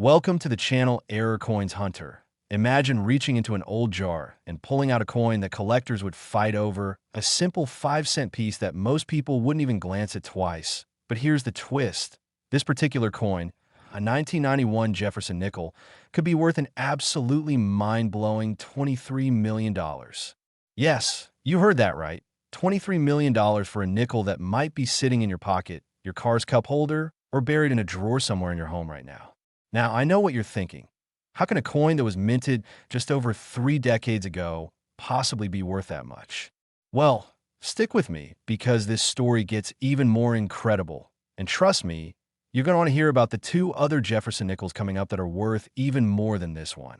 Welcome to the channel Error Coins Hunter. Imagine reaching into an old jar and pulling out a coin that collectors would fight over, a simple 5-cent piece that most people wouldn't even glance at twice. But here's the twist. This particular coin, a 1991 Jefferson Nickel, could be worth an absolutely mind-blowing $23 million. Yes, you heard that right. $23 million for a nickel that might be sitting in your pocket, your car's cup holder, or buried in a drawer somewhere in your home right now. Now, I know what you're thinking. How can a coin that was minted just over 3 decades ago possibly be worth that much? Well, stick with me because this story gets even more incredible. And trust me, you're going to want to hear about the 2 other Jefferson Nickels coming up that are worth even more than this one.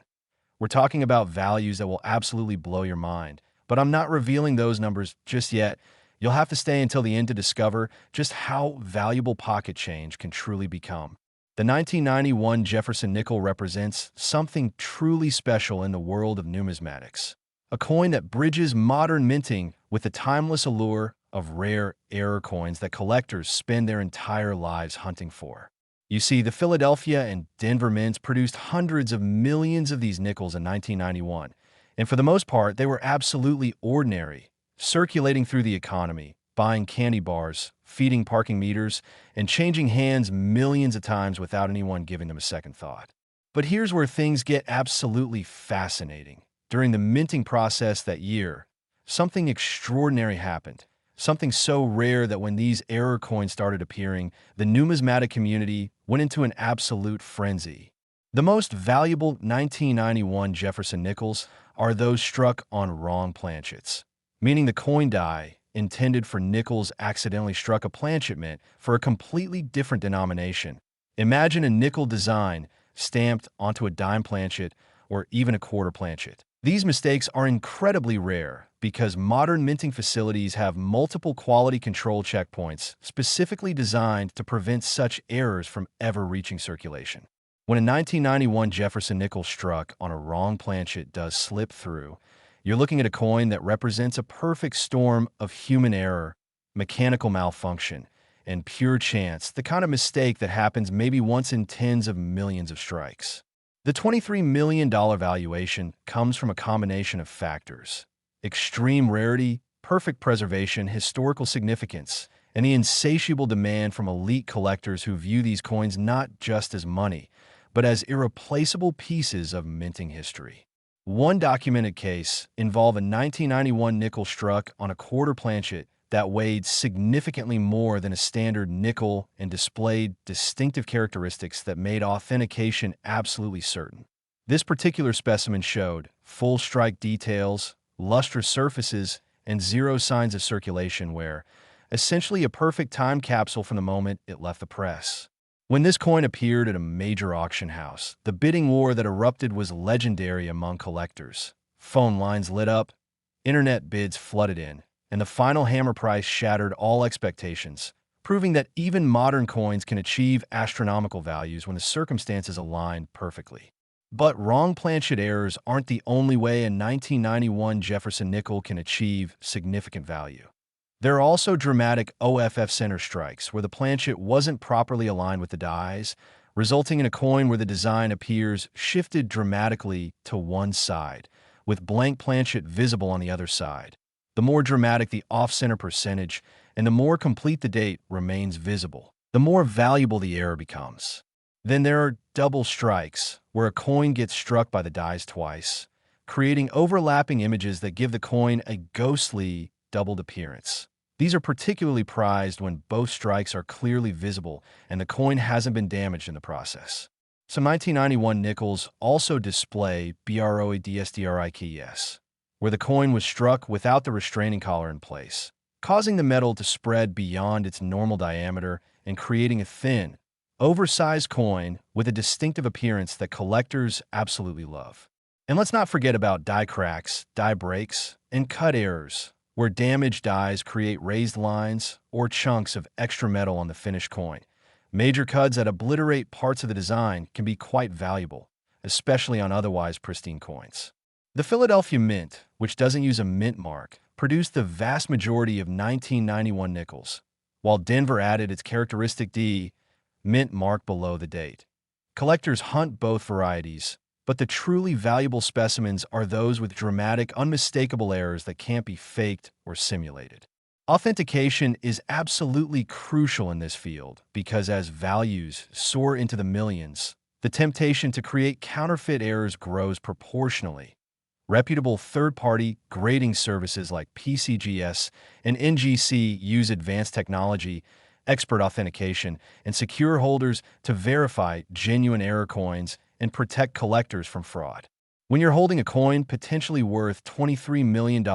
We're talking about values that will absolutely blow your mind, but I'm not revealing those numbers just yet. You'll have to stay until the end to discover just how valuable pocket change can truly become. The 1991 Jefferson Nickel represents something truly special in the world of numismatics, a coin that bridges modern minting with the timeless allure of rare error coins that collectors spend their entire lives hunting for. You see, the Philadelphia and Denver mints produced hundreds of millions of these nickels in 1991, and for the most part, they were absolutely ordinary, circulating through the economy, buying candy bars, feeding parking meters, and changing hands millions of times without anyone giving them a second thought. But here's where things get absolutely fascinating. During the minting process that year, something extraordinary happened. Something so rare that when these error coins started appearing, the numismatic community went into an absolute frenzy. The most valuable 1991 Jefferson Nickels are those struck on wrong planchets, meaning the coin die intended for nickels accidentally struck a planchet meant for a completely different denomination. Imagine a nickel design stamped onto a dime planchet or even a quarter planchet. These mistakes are incredibly rare because modern minting facilities have multiple quality control checkpoints specifically designed to prevent such errors from ever reaching circulation. When a 1991 Jefferson Nickel struck on a wrong planchet does slip through, you're looking at a coin that represents a perfect storm of human error, mechanical malfunction, and pure chance, the kind of mistake that happens maybe once in tens of millions of strikes. The $23 million valuation comes from a combination of factors: extreme rarity, perfect preservation, historical significance, and the insatiable demand from elite collectors who view these coins not just as money, but as irreplaceable pieces of minting history. One documented case involved a 1991 nickel struck on a quarter planchet that weighed significantly more than a standard nickel and displayed distinctive characteristics that made authentication absolutely certain. This particular specimen showed full strike details, lustrous surfaces, and 0 signs of circulation wear, essentially a perfect time capsule from the moment it left the press. When this coin appeared at a major auction house, the bidding war that erupted was legendary among collectors. Phone lines lit up, internet bids flooded in, and the final hammer price shattered all expectations, proving that even modern coins can achieve astronomical values when the circumstances align perfectly. But wrong planchet errors aren't the only way a 1991 Jefferson Nickel can achieve significant value. There are also dramatic OFF center strikes where the planchet wasn't properly aligned with the dies, resulting in a coin where the design appears shifted dramatically to one side, with blank planchet visible on the other side. The more dramatic the off-center percentage and the more complete the date remains visible, the more valuable the error becomes. Then there are double strikes, where a coin gets struck by the dies twice, creating overlapping images that give the coin a ghostly, doubled appearance. These are particularly prized when both strikes are clearly visible and the coin hasn't been damaged in the process. Some 1991 nickels also display BROADSDRIKES, where the coin was struck without the restraining collar in place, causing the metal to spread beyond its normal diameter and creating a thin, oversized coin with a distinctive appearance that collectors absolutely love. And let's not forget about die cracks, die breaks, and cut errors, where damaged dies create raised lines or chunks of extra metal on the finished coin. Major cuts that obliterate parts of the design can be quite valuable, especially on otherwise pristine coins. The Philadelphia Mint, which doesn't use a mint mark, produced the vast majority of 1991 nickels, while Denver added its characteristic D mint mark below the date. Collectors hunt both varieties, but the truly valuable specimens are those with dramatic, unmistakable errors that can't be faked or simulated. Authentication is absolutely crucial in this field because as values soar into the millions, the temptation to create counterfeit errors grows proportionally. Reputable third-party grading services like PCGS and NGC use advanced technology, expert authentication, and secure holders to verify genuine error coins and protect collectors from fraud. When you're holding a coin potentially worth $23 million,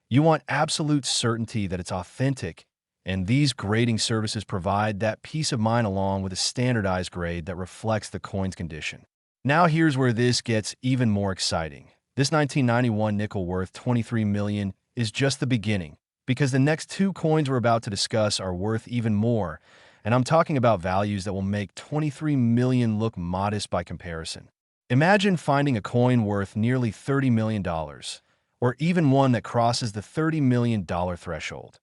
you want absolute certainty that it's authentic, and these grading services provide that peace of mind along with a standardized grade that reflects the coin's condition. Now here's where this gets even more exciting. This 1991 nickel worth $23 million is just the beginning, because the next two coins we're about to discuss are worth even more, and I'm talking about values that will make $23 million look modest by comparison. Imagine finding a coin worth nearly $30 million, or even one that crosses the $30 million threshold.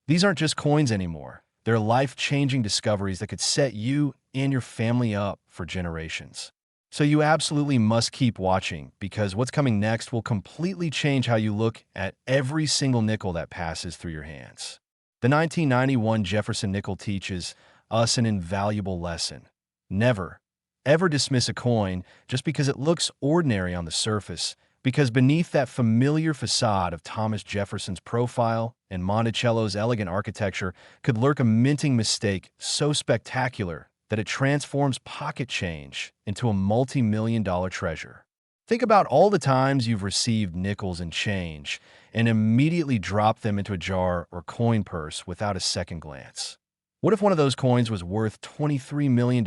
These aren't just coins anymore. They're life-changing discoveries that could set you and your family up for generations. So you absolutely must keep watching, because what's coming next will completely change how you look at every single nickel that passes through your hands. The 1991 Jefferson Nickel teaches us an invaluable lesson. Never, ever dismiss a coin just because it looks ordinary on the surface, because beneath that familiar facade of Thomas Jefferson's profile and Monticello's elegant architecture could lurk a minting mistake so spectacular that it transforms pocket change into a multi-million-dollar treasure. Think about all the times you've received nickels and change and immediately dropped them into a jar or coin purse without a second glance. What if one of those coins was worth $23 million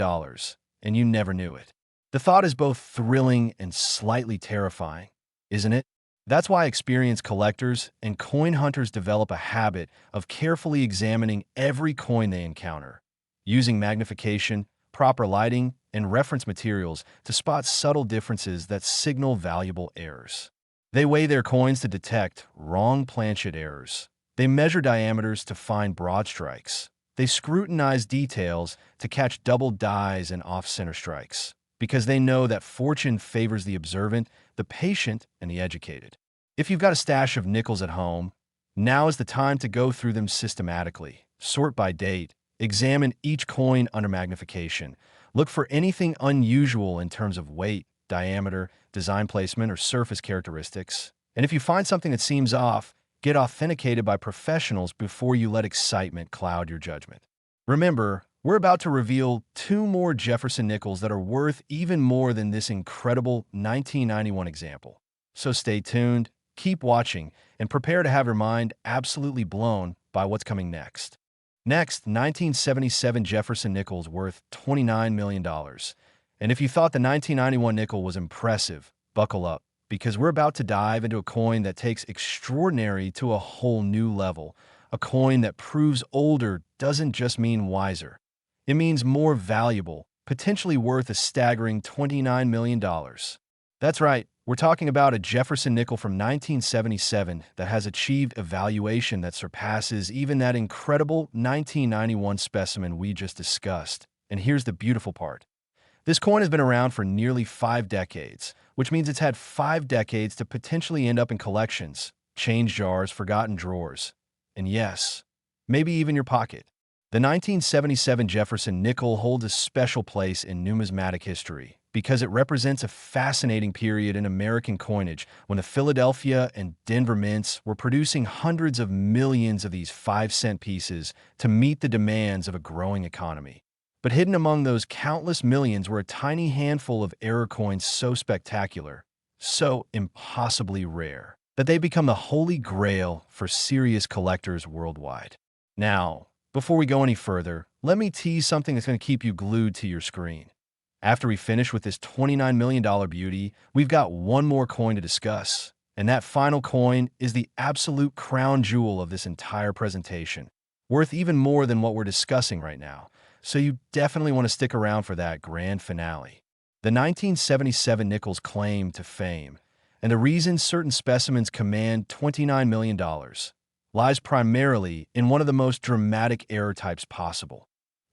and you never knew it? The thought is both thrilling and slightly terrifying, isn't it? That's why experienced collectors and coin hunters develop a habit of carefully examining every coin they encounter, using magnification, proper lighting, and reference materials to spot subtle differences that signal valuable errors. They weigh their coins to detect wrong planchet errors. They measure diameters to find broad strikes. They scrutinize details to catch double dies and off-center strikes, because they know that fortune favors the observant, the patient, and the educated. If you've got a stash of nickels at home, now is the time to go through them systematically, sort by date, examine each coin under magnification. Look for anything unusual in terms of weight, diameter, design placement, or surface characteristics. And if you find something that seems off, get authenticated by professionals before you let excitement cloud your judgment. Remember, we're about to reveal two more Jefferson Nickels that are worth even more than this incredible 1991 example. So stay tuned, keep watching, and prepare to have your mind absolutely blown by what's coming next. Next, 1977 Jefferson Nickels worth $29 million. And if you thought the 1991 nickel was impressive, buckle up, because we're about to dive into a coin that takes extraordinary to a whole new level. A coin that proves older doesn't just mean wiser. It means more valuable, potentially worth a staggering $29 million. That's right, we're talking about a Jefferson nickel from 1977 that has achieved a valuation that surpasses even that incredible 1991 specimen we just discussed. And here's the beautiful part. This coin has been around for nearly 5 decades, which means it's had 5 decades to potentially end up in collections, change jars, forgotten drawers, and yes, maybe even your pocket. The 1977 Jefferson Nickel holds a special place in numismatic history because it represents a fascinating period in American coinage when the Philadelphia and Denver mints were producing hundreds of millions of these 5-cent pieces to meet the demands of a growing economy. But hidden among those countless millions were a tiny handful of error coins so spectacular, so impossibly rare, that they become the holy grail for serious collectors worldwide. Now, before we go any further, let me tease something that's going to keep you glued to your screen. After we finish with this $29 million beauty, we've got one more coin to discuss, and that final coin is the absolute crown jewel of this entire presentation, worth even more than what we're discussing right now. So you definitely want to stick around for that grand finale. The 1977 Nickels claim to fame, and the reason certain specimens command $29 million, lies primarily in one of the most dramatic error types possible,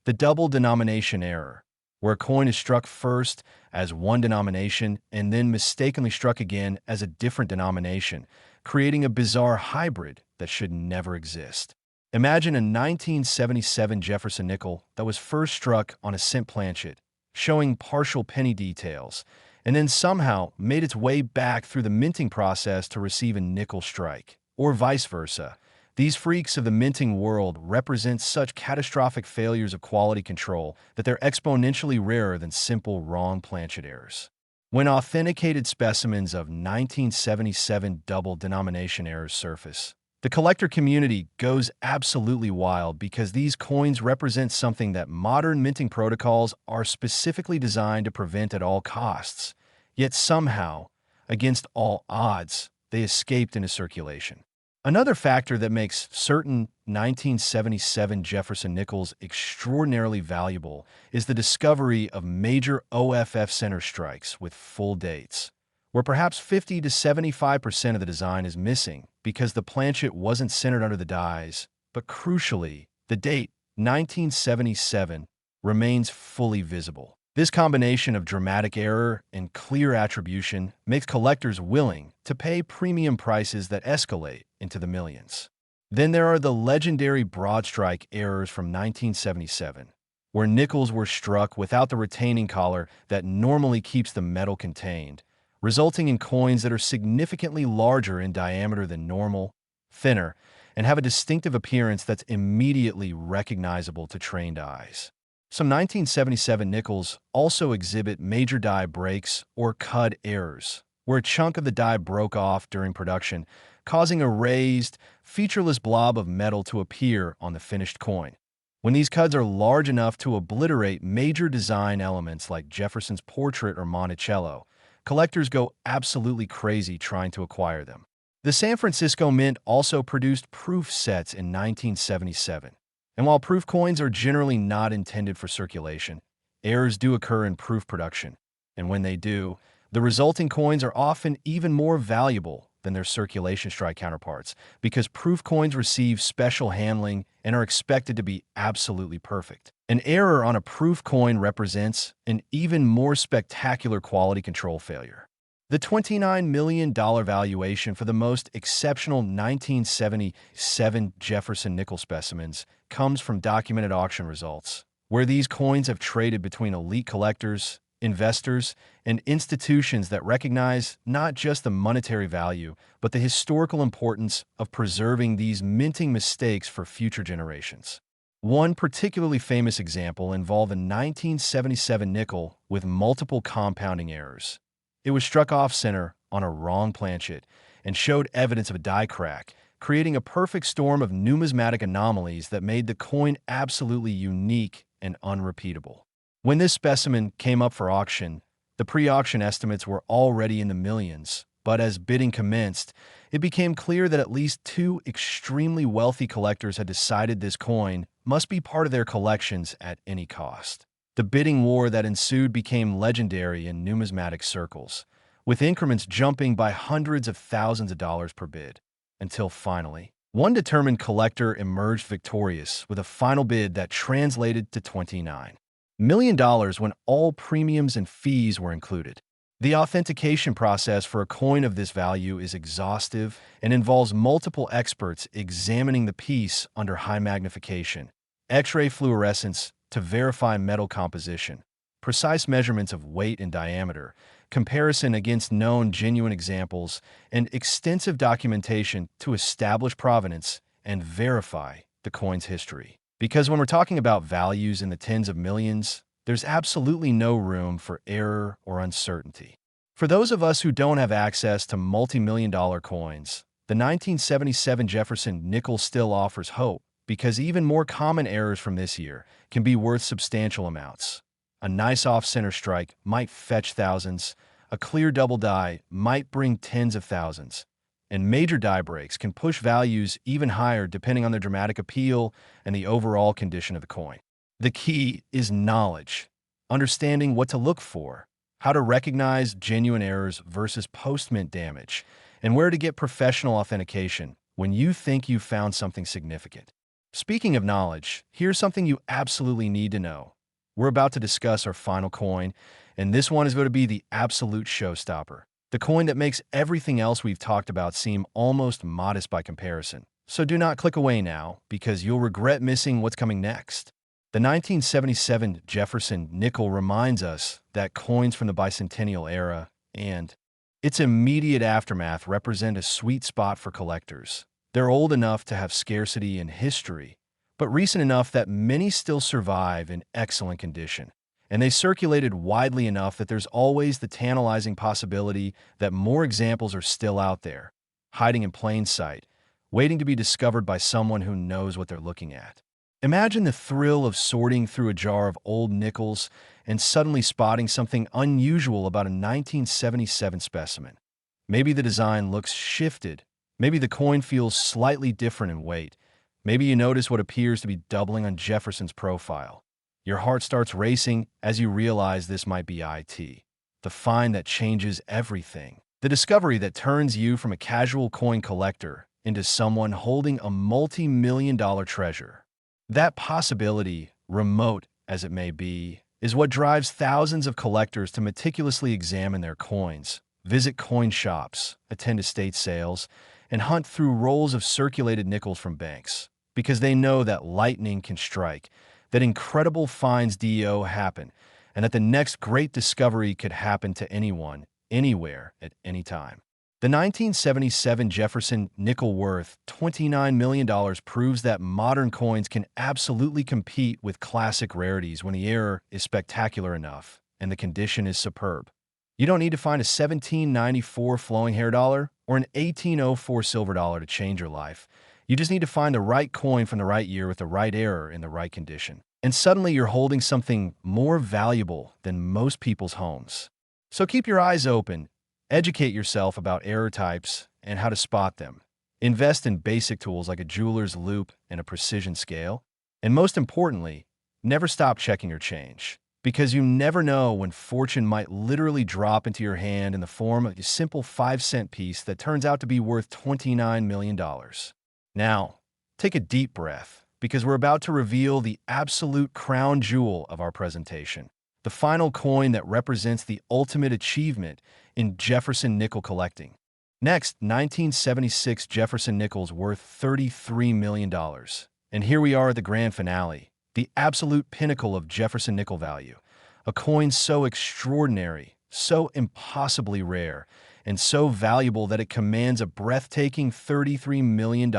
the double denomination error. where a coin is struck first as one denomination and then mistakenly struck again as a different denomination, creating a bizarre hybrid that should never exist. Imagine a 1977 Jefferson nickel that was first struck on a cent planchet, showing partial penny details, and then somehow made its way back through the minting process to receive a nickel strike, or vice versa. These freaks of the minting world represent such catastrophic failures of quality control that they're exponentially rarer than simple wrong planchet errors. When authenticated specimens of 1977 double denomination errors surface, the collector community goes absolutely wild because these coins represent something that modern minting protocols are specifically designed to prevent at all costs. Yet somehow, against all odds, they escaped into circulation. Another factor that makes certain 1977 Jefferson Nickels extraordinarily valuable is the discovery of major OFF center strikes with full dates, where perhaps 50 to 75% of the design is missing because the planchet wasn't centered under the dies, but crucially, the date, 1977, remains fully visible. This combination of dramatic error and clear attribution makes collectors willing to pay premium prices that escalate into the millions. Then there are the legendary broad strike errors from 1977, where nickels were struck without the retaining collar that normally keeps the metal contained, resulting in coins that are significantly larger in diameter than normal, thinner, and have a distinctive appearance that's immediately recognizable to trained eyes. Some 1977 nickels also exhibit major die breaks or cud errors, where a chunk of the die broke off during production, causing a raised, featureless blob of metal to appear on the finished coin. When these cuds are large enough to obliterate major design elements like Jefferson's portrait or Monticello, collectors go absolutely crazy trying to acquire them. The San Francisco Mint also produced proof sets in 1977. And while proof coins are generally not intended for circulation, errors do occur in proof production. And when they do, the resulting coins are often even more valuable than their circulation strike counterparts because proof coins receive special handling and are expected to be absolutely perfect. An error on a proof coin represents an even more spectacular quality control failure. The $29 million valuation for the most exceptional 1977 Jefferson Nickel specimens comes from documented auction results, where these coins have traded between elite collectors, investors, and institutions that recognize not just the monetary value, but the historical importance of preserving these minting mistakes for future generations. One particularly famous example involved a 1977 nickel with multiple compounding errors. It was struck off-center on a wrong planchet and showed evidence of a die crack, creating a perfect storm of numismatic anomalies that made the coin absolutely unique and unrepeatable. When this specimen came up for auction, the pre-auction estimates were already in the millions, but as bidding commenced, it became clear that at least two extremely wealthy collectors had decided this coin must be part of their collections at any cost. The bidding war that ensued became legendary in numismatic circles, with increments jumping by hundreds of thousands of dollars per bid, until finally, one determined collector emerged victorious with a final bid that translated to $29 million when all premiums and fees were included. The authentication process for a coin of this value is exhaustive and involves multiple experts examining the piece under high magnification, X-ray fluorescence to verify metal composition, precise measurements of weight and diameter, comparison against known genuine examples, and extensive documentation to establish provenance and verify the coin's history. Because when we're talking about values in the tens of millions, there's absolutely no room for error or uncertainty. For those of us who don't have access to multi-million-dollar coins, the 1977 Jefferson Nickel still offers hope because even more common errors from this year can be worth substantial amounts. A nice off-center strike might fetch thousands, a clear double die might bring tens of thousands, and major die breaks can push values even higher depending on their dramatic appeal and the overall condition of the coin. The key is knowledge, understanding what to look for, how to recognize genuine errors versus post-mint damage, and where to get professional authentication when you think you've found something significant. Speaking of knowledge, here's something you absolutely need to know. we're about to discuss our final coin, and this one is going to be the absolute showstopper. The coin that makes everything else we've talked about seem almost modest by comparison. So do not click away now, because you'll regret missing what's coming next. The 1977 Jefferson Nickel reminds us that coins from the Bicentennial era and its immediate aftermath represent a sweet spot for collectors. They're old enough to have scarcity in history, but recent enough that many still survive in excellent condition. And they circulated widely enough that there's always the tantalizing possibility that more examples are still out there, hiding in plain sight, waiting to be discovered by someone who knows what they're looking at. Imagine the thrill of sorting through a jar of old nickels and suddenly spotting something unusual about a 1977 specimen. Maybe the design looks shifted. Maybe the coin feels slightly different in weight. Maybe you notice what appears to be doubling on Jefferson's profile. Your heart starts racing as you realize this might be IT, the find that changes everything. The discovery that turns you from a casual coin collector into someone holding a multi-million-dollar treasure. That possibility, remote as it may be, is what drives thousands of collectors to meticulously examine their coins, visit coin shops, attend estate sales, and hunt through rolls of circulated nickels from banks, because they know that lightning can strike, that incredible finds happen, and that the next great discovery could happen to anyone, anywhere, at any time. The 1977 Jefferson Nickel worth $29 million proves that modern coins can absolutely compete with classic rarities when the error is spectacular enough and the condition is superb. You don't need to find a 1794 flowing hair dollar or an 1804 silver dollar to change your life. You just need to find the right coin from the right year with the right error in the right condition. And suddenly you're holding something more valuable than most people's homes. So keep your eyes open. Educate yourself about error types and how to spot them. Invest in basic tools like a jeweler's loupe and a precision scale. And most importantly, never stop checking your change, because you never know when fortune might literally drop into your hand in the form of a simple 5-cent piece that turns out to be worth $29 million. Now, take a deep breath, because we're about to reveal the absolute crown jewel of our presentation. The final coin that represents the ultimate achievement in Jefferson nickel collecting. Next, 1976 Jefferson Nickels worth $33 million. And here we are at the grand finale, the absolute pinnacle of Jefferson nickel value. A coin so extraordinary, so impossibly rare, and so valuable that it commands a breathtaking $33 million.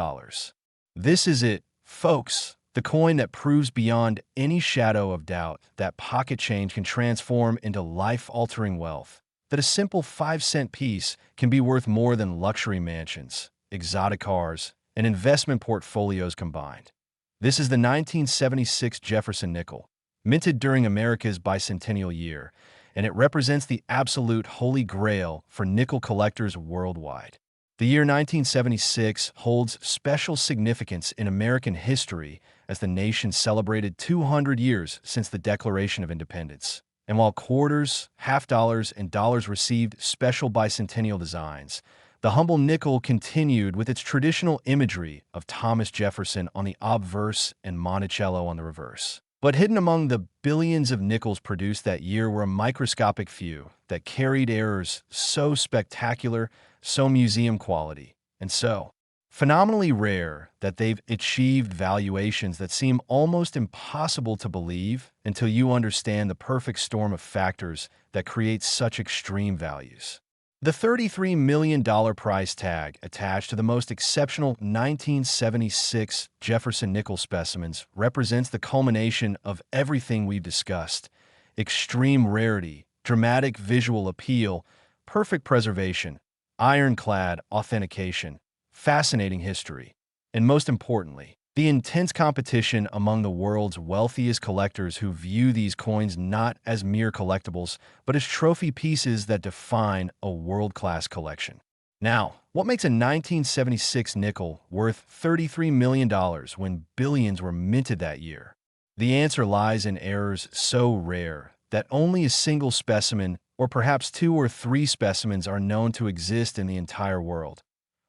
This is it, folks. The coin that proves beyond any shadow of doubt that pocket change can transform into life-altering wealth, that a simple 5-cent piece can be worth more than luxury mansions, exotic cars, and investment portfolios combined. This is the 1976 Jefferson Nickel, minted during America's Bicentennial year, and it represents the absolute holy grail for nickel collectors worldwide. The year 1976 holds special significance in American history as the nation celebrated 200 years since the Declaration of Independence. And while quarters, half dollars, and dollars received special bicentennial designs, the humble nickel continued with its traditional imagery of Thomas Jefferson on the obverse and Monticello on the reverse. But hidden among the billions of nickels produced that year were a microscopic few that carried errors so spectacular, so museum quality, and so phenomenally rare that they've achieved valuations that seem almost impossible to believe until you understand the perfect storm of factors that create such extreme values. The $33 million price tag attached to the most exceptional 1976 Jefferson Nickel specimens represents the culmination of everything we've discussed: extreme rarity, dramatic visual appeal, perfect preservation, ironclad authentication, fascinating history, and most importantly, the intense competition among the world's wealthiest collectors who view these coins not as mere collectibles, but as trophy pieces that define a world-class collection. Now, what makes a 1976 nickel worth $33 million when billions were minted that year? The answer lies in errors so rare that only a single specimen, or perhaps 2 or 3 specimens, are known to exist in the entire world.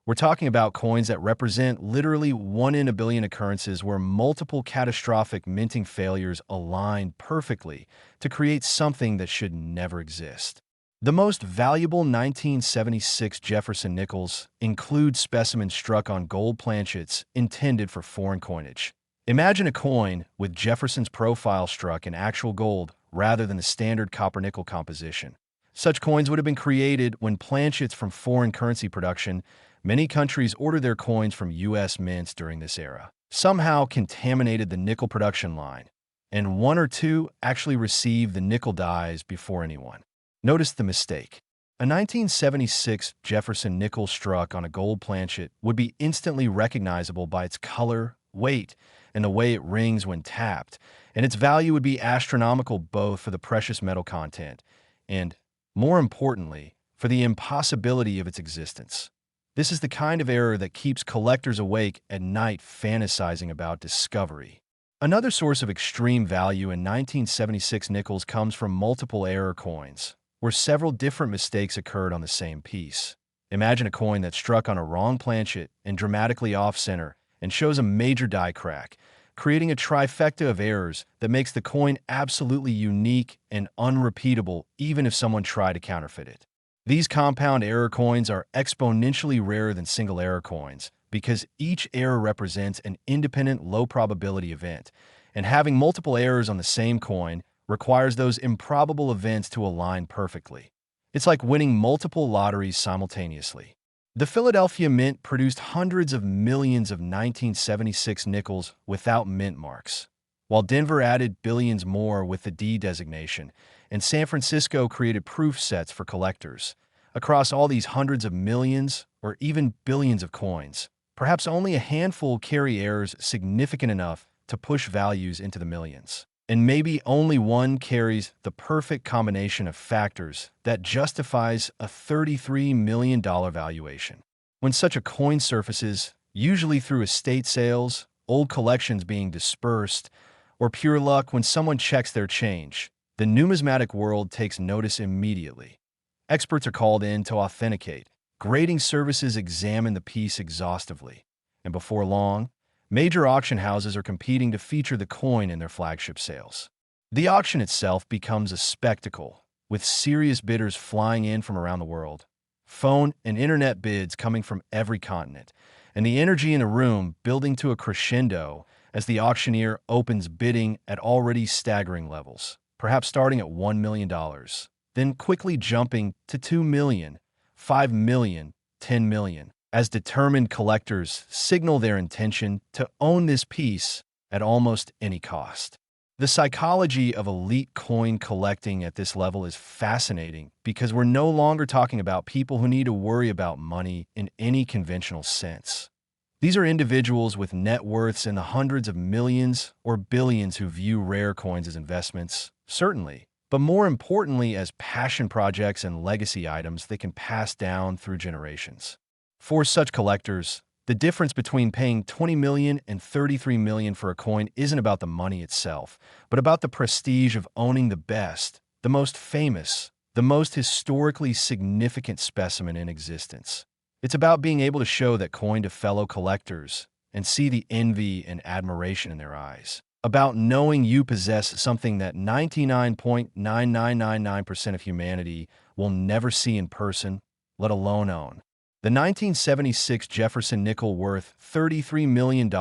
We're talking about coins that represent literally 1 in a billion occurrences where multiple catastrophic minting failures align perfectly to create something that should never exist. The most valuable 1976 Jefferson Nickels include specimens struck on gold planchets intended for foreign coinage. Imagine a coin with Jefferson's profile struck in actual gold rather than the standard copper-nickel composition. Such coins would have been created when planchets from foreign currency production. Many countries ordered their coins from U.S. mints during this era, somehow contaminated the nickel production line, and one or two actually received the nickel dyes before anyone. Notice the mistake. A 1976 Jefferson Nickel struck on a gold planchet would be instantly recognizable by its color, weight, and the way it rings when tapped, and its value would be astronomical both for the precious metal content and, more importantly, for the impossibility of its existence. This is the kind of error that keeps collectors awake at night fantasizing about discovery. Another source of extreme value in 1976 nickels comes from multiple error coins, where several different mistakes occurred on the same piece. Imagine a coin that's struck on a wrong planchet and dramatically off-center and shows a major die crack, creating a trifecta of errors that makes the coin absolutely unique and unrepeatable even if someone tried to counterfeit it. These compound error coins are exponentially rarer than single error coins because each error represents an independent low-probability event, and having multiple errors on the same coin requires those improbable events to align perfectly. It's like winning multiple lotteries simultaneously. The Philadelphia Mint produced hundreds of millions of 1976 nickels without mint marks, while Denver added billions more with the D designation, and San Francisco created proof sets for collectors. Across all these hundreds of millions, or even billions of coins, perhaps only a handful carry errors significant enough to push values into the millions. And maybe only one carries the perfect combination of factors that justifies a $33 million valuation. When such a coin surfaces, usually through estate sales, old collections being dispersed, or pure luck when someone checks their change, the numismatic world takes notice immediately. Experts are called in to authenticate. Grading services examine the piece exhaustively. And before long, major auction houses are competing to feature the coin in their flagship sales. The auction itself becomes a spectacle, with serious bidders flying in from around the world, phone and internet bids coming from every continent, and the energy in the room building to a crescendo as the auctioneer opens bidding at already staggering levels, perhaps starting at $1 million, then quickly jumping to $2 million, $5 million, $10 million, as determined collectors signal their intention to own this piece at almost any cost. The psychology of elite coin collecting at this level is fascinating because we're no longer talking about people who need to worry about money in any conventional sense. These are individuals with net worths in the hundreds of millions or billions who view rare coins as investments, certainly, but more importantly as passion projects and legacy items they can pass down through generations. For such collectors, the difference between paying $20 million and $33 million for a coin isn't about the money itself, but about the prestige of owning the best, the most famous, the most historically significant specimen in existence. It's about being able to show that coin to fellow collectors and see the envy and admiration in their eyes. About knowing you possess something that 99.9999% of humanity will never see in person, let alone own. The 1976 Jefferson Nickel worth $33 million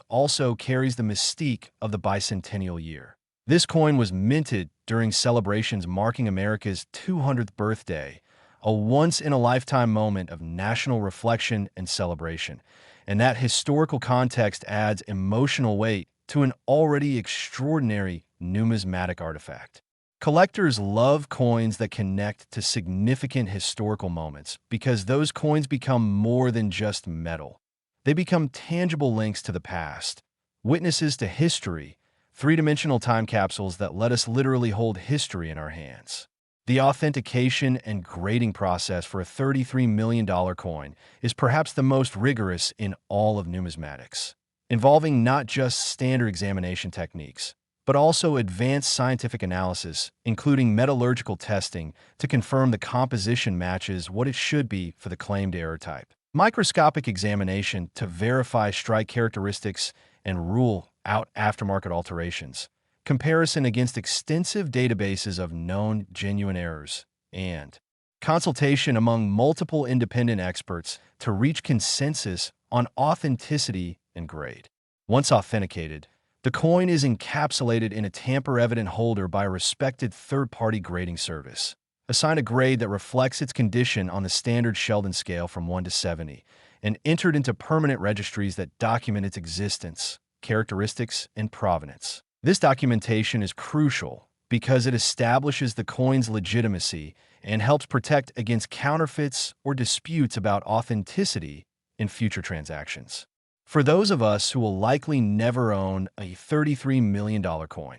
also carries the mystique of the Bicentennial year. This coin was minted during celebrations marking America's 200th birthday, a once-in-a-lifetime moment of national reflection and celebration, and that historical context adds emotional weight to an already extraordinary numismatic artifact. Collectors love coins that connect to significant historical moments because those coins become more than just metal. They become tangible links to the past, witnesses to history, three-dimensional time capsules that let us literally hold history in our hands. The authentication and grading process for a $33 million coin is perhaps the most rigorous in all of numismatics, involving not just standard examination techniques, but also advanced scientific analysis, including metallurgical testing to confirm the composition matches what it should be for the claimed error type. microscopic examination to verify strike characteristics and rule out aftermarket alterations, comparison against extensive databases of known genuine errors, and consultation among multiple independent experts to reach consensus on authenticity and grade. Once authenticated, the coin is encapsulated in a tamper-evident holder by a respected third-party grading service. Assign a grade that reflects its condition on the standard Sheldon scale from 1 to 70, and entered into permanent registries that document its existence, characteristics, and provenance. This documentation is crucial because it establishes the coin's legitimacy and helps protect against counterfeits or disputes about authenticity in future transactions. For those of us who will likely never own a $33 million coin,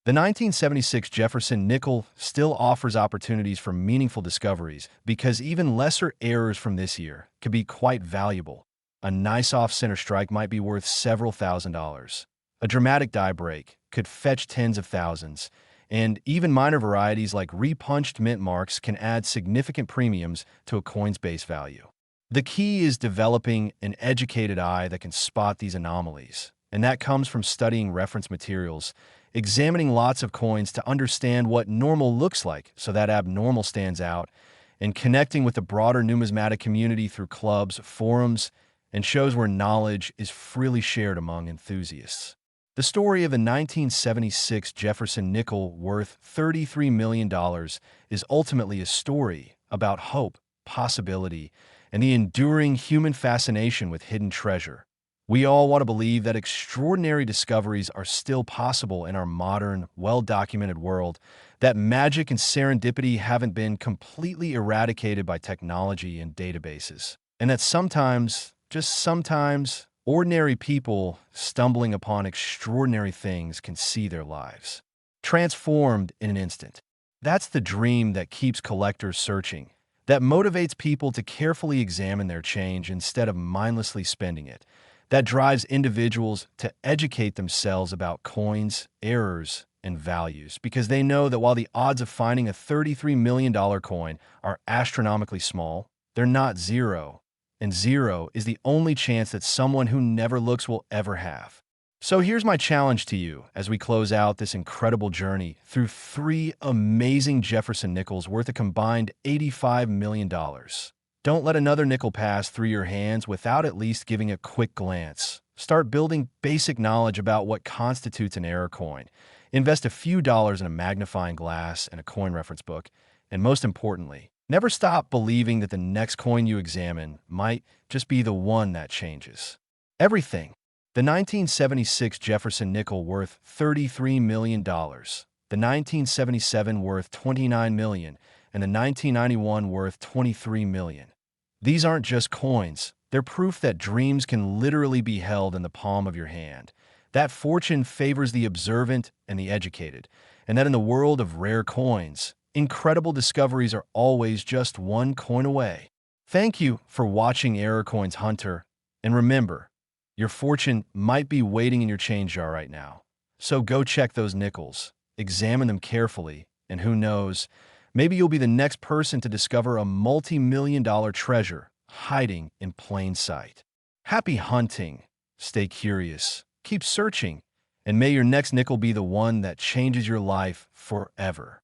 the 1976 Jefferson Nickel still offers opportunities for meaningful discoveries because even lesser errors from this year could be quite valuable. A nice off-center strike might be worth several $1,000s. A dramatic die break could fetch tens of thousands, and even minor varieties like repunched mint marks can add significant premiums to a coin's base value. The key is developing an educated eye that can spot these anomalies, and that comes from studying reference materials, examining lots of coins to understand what normal looks like so that abnormal stands out, and connecting with the broader numismatic community through clubs, forums, and shows where knowledge is freely shared among enthusiasts. The story of the 1976 Jefferson Nickel worth $33 million is ultimately a story about hope, possibility, and the enduring human fascination with hidden treasure. We all want to believe that extraordinary discoveries are still possible in our modern, well-documented world, that magic and serendipity haven't been completely eradicated by technology and databases, and that sometimes, just sometimes, ordinary people stumbling upon extraordinary things can see their lives transformed in an instant. That's the dream that keeps collectors searching, that motivates people to carefully examine their change instead of mindlessly spending it, that drives individuals to educate themselves about coins, errors, and values, because they know that while the odds of finding a $33 million coin are astronomically small, they're not zero, and zero is the only chance that someone who never looks will ever have. So here's my challenge to you as we close out this incredible journey through 3 amazing Jefferson Nickels worth a combined $85 million. Don't let another nickel pass through your hands without at least giving a quick glance. Start building basic knowledge about what constitutes an error coin. Invest a few dollars in a magnifying glass and a coin reference book. And most importantly, never stop believing that the next coin you examine might just be the one that changes everything. The 1976 Jefferson Nickel worth $33 million, the 1977 worth $29 million, and the 1991 worth $23 million. These aren't just coins, they're proof that dreams can literally be held in the palm of your hand, that fortune favors the observant and the educated, and that in the world of rare coins, incredible discoveries are always just one coin away. Thank you for watching Error Coins Hunter, and remember, your fortune might be waiting in your change jar right now. So go check those nickels, examine them carefully, and who knows, maybe you'll be the next person to discover a multi-million-dollar treasure hiding in plain sight. Happy hunting, stay curious, keep searching, and may your next nickel be the one that changes your life forever.